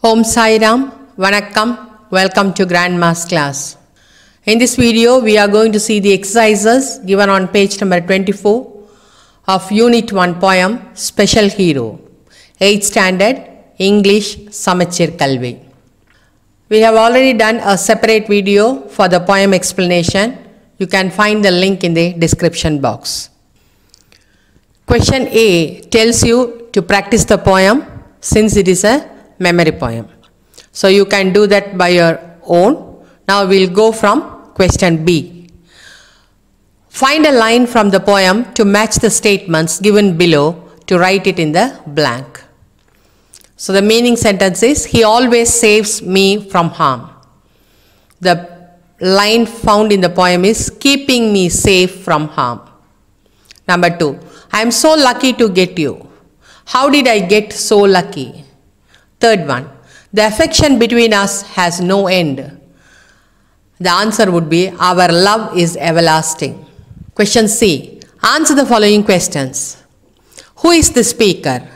Om Sai Ram, Vanakkam, welcome to Grandma's class. In this video, we are going to see the exercises given on page number 24 of Unit 1 poem, Special Hero, 8th Standard, English, Samachir Kalvi. We have already done a separate video for the poem explanation. You can find the link in the description box. Question A tells you to practice the poem since it is a memory poem. So you can do that by your own. Now we'll go from question B. Find a line from the poem to match the statements given below to write it in the blank. So the meaning sentence is, he always saves me from harm. The line found in the poem is, keeping me safe from harm. Number 2, I am so lucky to get you. How did I get so lucky? Third one, the affection between us has no end. The answer would be, our love is everlasting. Question C, answer the following questions. Who is the speaker?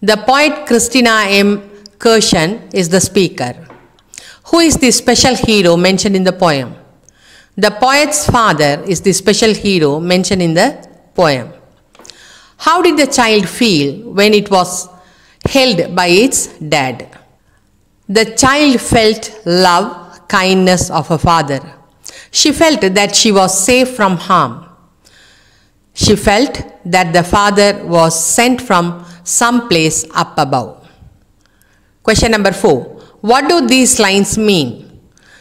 The poet Christina M. Kershen is the speaker. Who is the special hero mentioned in the poem? The poet's father is the special hero mentioned in the poem. How did the child feel when it was held by its dad? The child felt love, kindness of her father. She felt that she was safe from harm. She felt that the father was sent from some place up above. Question number 4. What do these lines mean?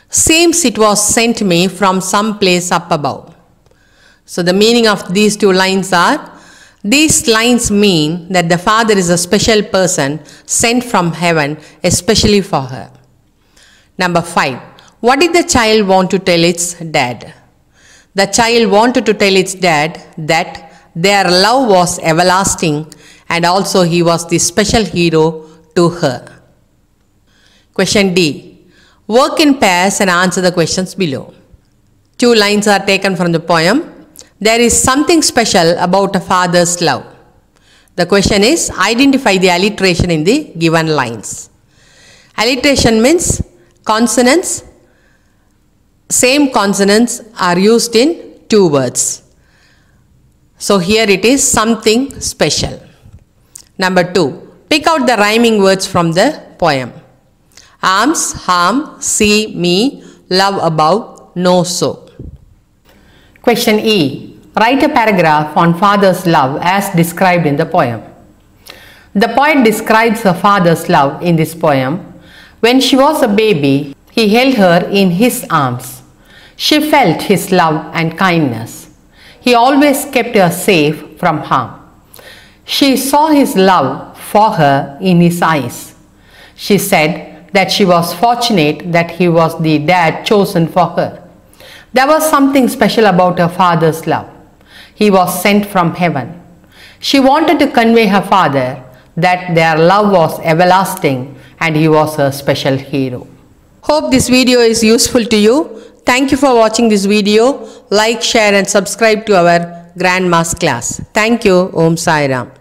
Seems it was sent me from some place up above. So the meaning of these two lines are, these lines mean that the father is a special person sent from heaven especially for her. Number 5. What did the child want to tell its dad? The child wanted to tell its dad that their love was everlasting and also he was the special hero to her. Question D. Work in pairs and answer the questions below. 2 lines are taken from the poem. There is something special about a father's love. The question is, identify the alliteration in the given lines. Alliteration means consonants. Same consonants are used in 2 words. So here it is, something special. Number 2, pick out the rhyming words from the poem. Arms, harm, see, me, love above, know so. Question E. Write a paragraph on father's love as described in the poem. The poet describes her father's love in this poem. When she was a baby, he held her in his arms. She felt his love and kindness. He always kept her safe from harm. She saw his love for her in his eyes. She said that she was fortunate that he was the dad chosen for her. There was something special about her father's love. He was sent from heaven. She wanted to convey her father that their love was everlasting and he was her special hero. Hope this video is useful to you. Thank you for watching this video. Like, share and subscribe to our Grandma's class. Thank you. Om Sai Ram.